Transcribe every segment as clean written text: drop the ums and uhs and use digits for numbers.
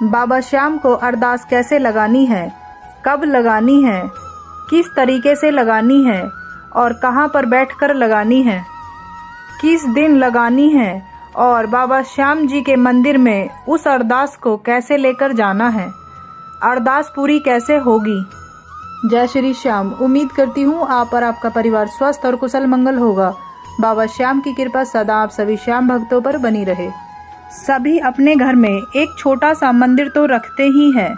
बाबा श्याम को अरदास कैसे लगानी है, कब लगानी है, किस तरीके से लगानी है और कहाँ पर बैठकर लगानी है, किस दिन लगानी है और बाबा श्याम जी के मंदिर में उस अरदास को कैसे लेकर जाना है, अरदास पूरी कैसे होगी। जय श्री श्याम। उम्मीद करती हूँ आप और आपका परिवार स्वस्थ और कुशल मंगल होगा। बाबा श्याम की कृपा सदा आप सभी श्याम भक्तों पर बनी रहे। सभी अपने घर में एक छोटा सा मंदिर तो रखते ही हैं,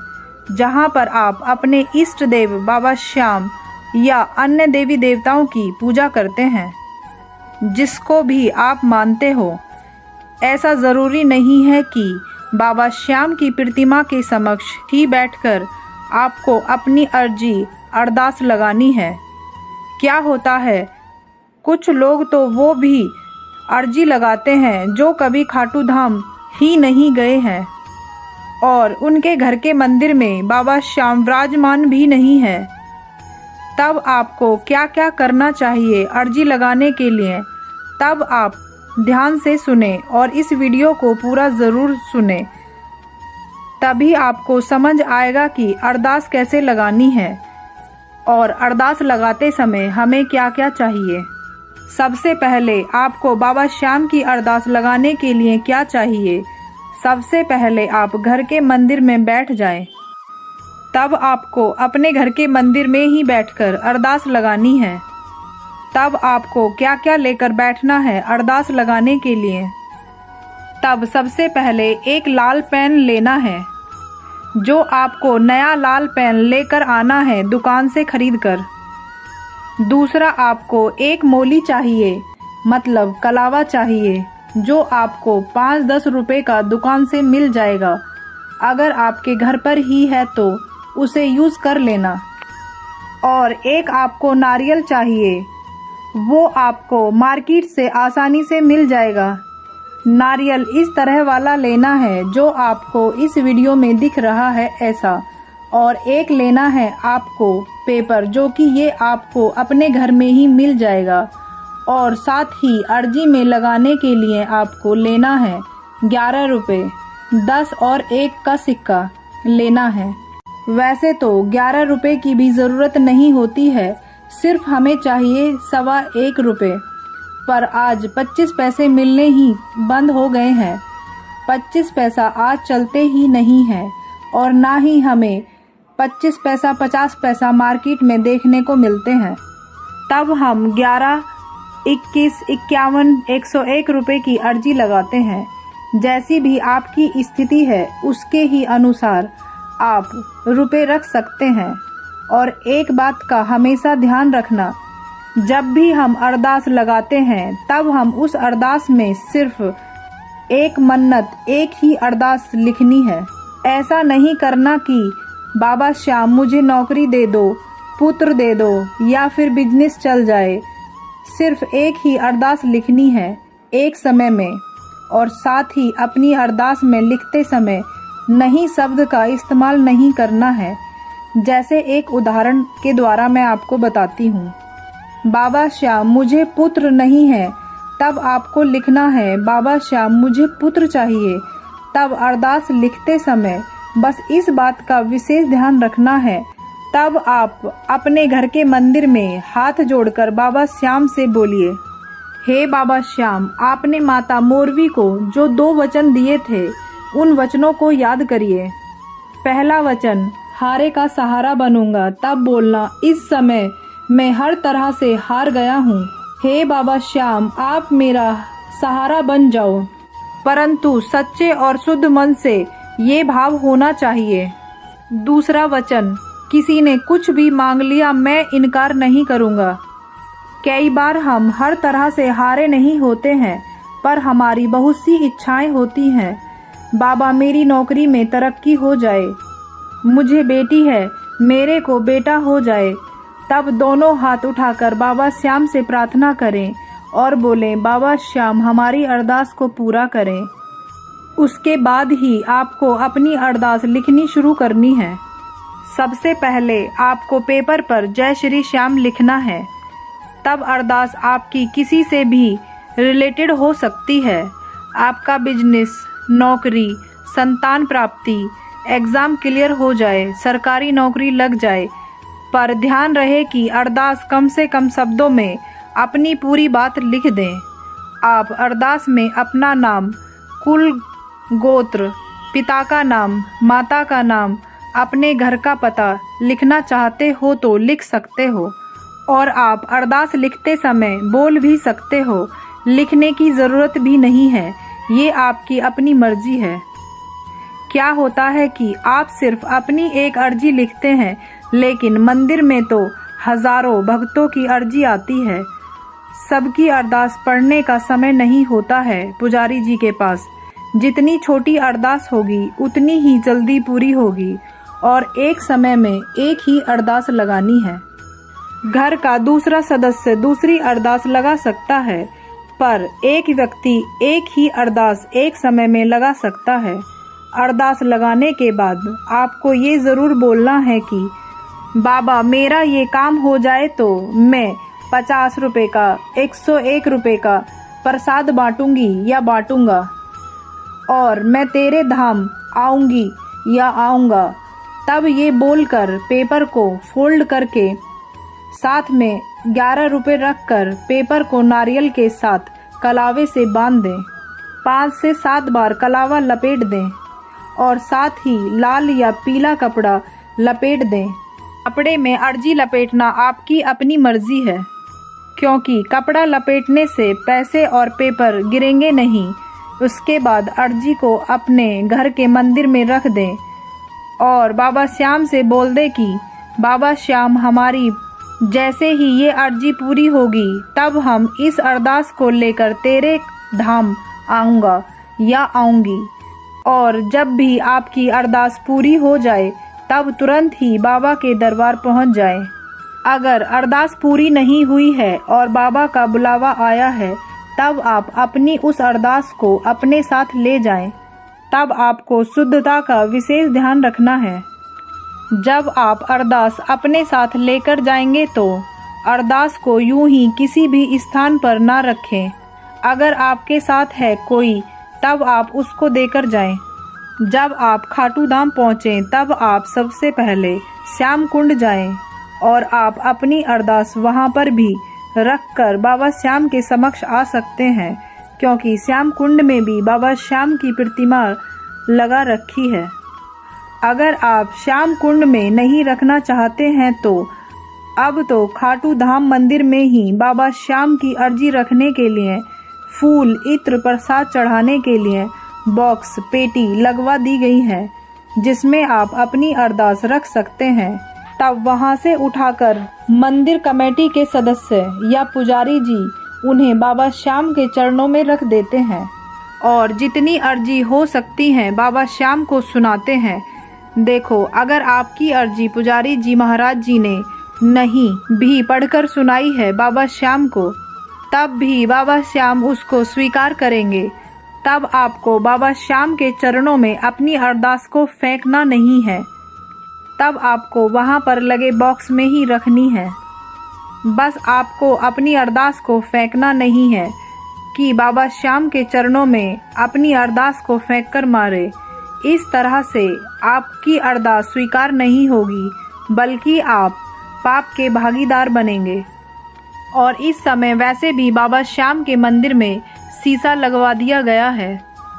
जहाँ पर आप अपने इष्ट देव बाबा श्याम या अन्य देवी देवताओं की पूजा करते हैं, जिसको भी आप मानते हो। ऐसा ज़रूरी नहीं है कि बाबा श्याम की प्रतिमा के समक्ष ही बैठकर आपको अपनी अर्जी अरदास लगानी है। क्या होता है, कुछ लोग तो वो भी अर्जी लगाते हैं जो कभी खाटू धाम ही नहीं गए हैं और उनके घर के मंदिर में बाबा श्याम विराजमान भी नहीं है। तब आपको क्या क्या करना चाहिए अर्जी लगाने के लिए, तब आप ध्यान से सुने और इस वीडियो को पूरा ज़रूर सुने, तभी आपको समझ आएगा कि अरदास कैसे लगानी है और अरदास लगाते समय हमें क्या क्या चाहिए। सबसे पहले आपको बाबा श्याम की अरदास लगाने के लिए क्या चाहिए, सबसे पहले आप घर के मंदिर में बैठ जाएं। तब आपको अपने घर के मंदिर में ही बैठकर अरदास लगानी है। तब आपको क्या क्या लेकर बैठना है अरदास लगाने के लिए। तब सबसे पहले एक लाल पेन लेना है, जो आपको नया लाल पेन लेकर आना है दुकान से खरीद कर। दूसरा, आपको एक मोली चाहिए, मतलब कलावा चाहिए, जो आपको 5-10 रुपए का दुकान से मिल जाएगा। अगर आपके घर पर ही है तो उसे यूज़ कर लेना। और एक आपको नारियल चाहिए, वो आपको मार्केट से आसानी से मिल जाएगा। नारियल इस तरह वाला लेना है जो आपको इस वीडियो में दिख रहा है ऐसा। और एक लेना है आपको पेपर, जो कि ये आपको अपने घर में ही मिल जाएगा। और साथ ही अर्जी में लगाने के लिए आपको लेना है 11 रुपये, 10 और 1 का सिक्का लेना है। वैसे तो 11 रुपये की भी ज़रूरत नहीं होती है, सिर्फ हमें चाहिए 1.25 रुपये। पर आज 25 पैसे मिलने ही बंद हो गए हैं। 25 पैसा आज चलते ही नहीं है और ना ही हमें 25 पैसा 50 पैसा मार्केट में देखने को मिलते हैं। तब हम 11, 21, 51, 101 रुपये की अर्जी लगाते हैं। जैसी भी आपकी स्थिति है उसके ही अनुसार आप रुपए रख सकते हैं। और एक बात का हमेशा ध्यान रखना, जब भी हम अरदास लगाते हैं तब हम उस अरदास में सिर्फ एक मन्नत, एक ही अरदास लिखनी है। ऐसा नहीं करना कि बाबा श्याम मुझे नौकरी दे दो, पुत्र दे दो या फिर बिजनेस चल जाए। सिर्फ एक ही अरदास लिखनी है एक समय में। और साथ ही अपनी अरदास में लिखते समय नहीं शब्द का इस्तेमाल नहीं करना है। जैसे एक उदाहरण के द्वारा मैं आपको बताती हूँ। बाबा श्याम मुझे पुत्र नहीं है, तब आपको लिखना है बाबा श्याम मुझे पुत्र चाहिए। तब अरदास लिखते समय बस इस बात का विशेष ध्यान रखना है। तब आप अपने घर के मंदिर में हाथ जोड़कर बाबा श्याम से बोलिए, हे बाबा श्याम, आपने माता मोरवी को जो 2 वचन दिए थे उन वचनों को याद करिए। पहला वचन, हारे का सहारा बनूंगा। तब बोलना, इस समय मैं हर तरह से हार गया हूँ। हे बाबा श्याम, आप मेरा सहारा बन जाओ। परंतु सच्चे और शुद्ध मन से ये भाव होना चाहिए। दूसरा वचन, किसी ने कुछ भी मांग लिया मैं इनकार नहीं करूँगा। कई बार हम हर तरह से हारे नहीं होते हैं, पर हमारी बहुत सी इच्छाएं होती हैं। बाबा मेरी नौकरी में तरक्की हो जाए, मुझे बेटी है, मेरे को बेटा हो जाए। तब दोनों हाथ उठाकर बाबा श्याम से प्रार्थना करें और बोलें, बाबा श्याम हमारी अरदास को पूरा करें। उसके बाद ही आपको अपनी अरदास लिखनी शुरू करनी है। सबसे पहले आपको पेपर पर जय श्री श्याम लिखना है। तब अरदास आपकी किसी से भी रिलेटेड हो सकती है। आपका बिजनेस, नौकरी, संतान प्राप्ति एग्ज़ाम क्लियर हो जाए, सरकारी नौकरी लग जाए, पर ध्यान रहे कि अरदास कम से कम शब्दों में अपनी पूरी बात लिख दें। आप अरदास में अपना नाम, कुल गोत्र, पिता का नाम, माता का नाम, अपने घर का पता लिखना चाहते हो तो लिख सकते हो, और आप अरदास लिखते समय बोल भी सकते हो। लिखने की ज़रूरत भी नहीं है, ये आपकी अपनी मर्जी है। क्या होता है कि आप सिर्फ अपनी एक अर्जी लिखते हैं, लेकिन मंदिर में तो हजारों भक्तों की अर्जी आती है। सबकी अरदास पढ़ने का समय नहीं होता है पुजारी जी के पास। जितनी छोटी अरदास होगी उतनी ही जल्दी पूरी होगी, और एक समय में एक ही अरदास लगानी है। घर का दूसरा सदस्य दूसरी अरदास लगा सकता है, पर एक व्यक्ति एक ही अरदास एक समय में लगा सकता है। अरदास लगाने के बाद आपको ये ज़रूर बोलना है कि बाबा मेरा ये काम हो जाए तो मैं 50 रुपये का, 101 रुपये का प्रसाद बांटूंगी या बांटूंगा, और मैं तेरे धाम आऊंगी या आऊंगा। तब ये बोलकर पेपर को फोल्ड करके साथ में 11 रुपये रखकर पेपर को नारियल के साथ कलावे से बांध दें। 5 से 7 बार कलावा लपेट दें और साथ ही लाल या पीला कपड़ा लपेट दें। कपड़े में अर्जी लपेटना आपकी अपनी मर्जी है, क्योंकि कपड़ा लपेटने से पैसे और पेपर गिरेंगे नहीं। उसके बाद अर्जी को अपने घर के मंदिर में रख दें और बाबा श्याम से बोल दें कि बाबा श्याम हमारी जैसे ही ये अर्जी पूरी होगी तब हम इस अरदास को लेकर तेरे धाम आऊँगा या आऊँगी। और जब भी आपकी अरदास पूरी हो जाए तब तुरंत ही बाबा के दरबार पहुँच जाए। अगर अरदास पूरी नहीं हुई है और बाबा का बुलावा आया है तब आप अपनी उस अरदास को अपने साथ ले जाएं। तब आपको शुद्धता का विशेष ध्यान रखना है। जब आप अरदास अपने साथ लेकर जाएंगे तो अरदास को यूं ही किसी भी स्थान पर ना रखें। अगर आपके साथ है कोई तब आप उसको देकर जाएं। जब आप खाटू धाम पहुँचें तब आप सबसे पहले श्याम कुंड जाएं और आप अपनी अरदास वहां पर भी रखकर बाबा श्याम के समक्ष आ सकते हैं, क्योंकि श्याम कुंड में भी बाबा श्याम की प्रतिमा लगा रखी है। अगर आप श्याम कुंड में नहीं रखना चाहते हैं तो अब तो खाटू धाम मंदिर में ही बाबा श्याम की अर्जी रखने के लिए फूल, इत्र, प्रसाद चढ़ाने के लिए बॉक्स, पेटी लगवा दी गई है, जिसमें आप अपनी अरदास रख सकते हैं। तब वहां से उठाकर मंदिर कमेटी के सदस्य या पुजारी जी उन्हें बाबा श्याम के चरणों में रख देते हैं और जितनी अर्जी हो सकती है बाबा श्याम को सुनाते हैं। देखो, अगर आपकी अर्जी पुजारी जी महाराज जी ने नहीं भी पढ़कर सुनाई है बाबा श्याम को, तब भी बाबा श्याम उसको स्वीकार करेंगे। तब आपको बाबा श्याम के चरणों में अपनी अरदास को फेंकना नहीं है, तब आपको वहां पर लगे बॉक्स में ही रखनी है। बस आपको अपनी अरदास को फेंकना नहीं है कि बाबा श्याम के चरणों में अपनी अरदास को फेंक कर मारे। इस तरह से आपकी अरदास स्वीकार नहीं होगी, बल्कि आप पाप के भागीदार बनेंगे। और इस समय वैसे भी बाबा श्याम के मंदिर में शीशा लगवा दिया गया है।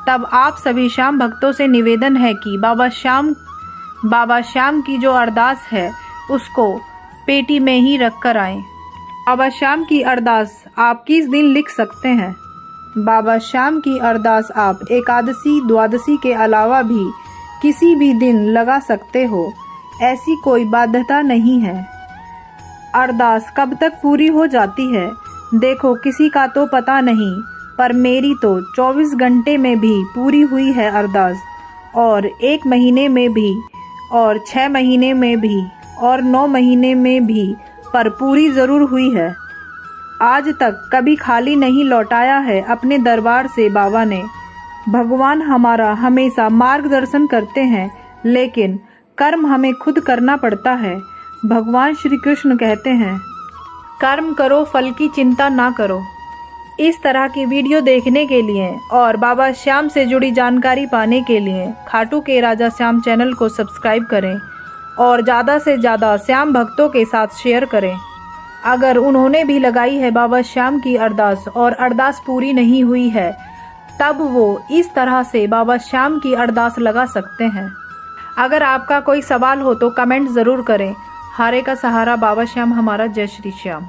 तब आप सभी श्याम भक्तों से निवेदन है कि बाबा श्याम की जो अरदास है उसको पेटी में ही रख कर आएं। बाबा श्याम की अरदास आप किस दिन लिख सकते हैं? बाबा श्याम की अरदास आप एकादशी, द्वादशी के अलावा भी किसी भी दिन लगा सकते हो, ऐसी कोई बाध्यता नहीं है। अरदास कब तक पूरी हो जाती है? देखो, किसी का तो पता नहीं, पर मेरी तो 24 घंटे में भी पूरी हुई है अरदास, और 1 महीने में भी, और 6 महीने में भी, और 9 महीने में भी, पर पूरी ज़रूर हुई है। आज तक कभी खाली नहीं लौटाया है अपने दरबार से बाबा ने। भगवान हमारा हमेशा मार्गदर्शन करते हैं, लेकिन कर्म हमें खुद करना पड़ता है। भगवान श्री कृष्ण कहते हैं, कर्म करो, फल की चिंता ना करो। इस तरह की वीडियो देखने के लिए और बाबा श्याम से जुड़ी जानकारी पाने के लिए खाटू के राजा श्याम चैनल को सब्सक्राइब करें और ज़्यादा से ज़्यादा श्याम भक्तों के साथ शेयर करें। अगर उन्होंने भी लगाई है बाबा श्याम की अरदास और अरदास पूरी नहीं हुई है, तब वो इस तरह से बाबा श्याम की अरदास लगा सकते हैं। अगर आपका कोई सवाल हो तो कमेंट ज़रूर करें। हारे का सहारा बाबा श्याम हमारा। जय श्री श्याम।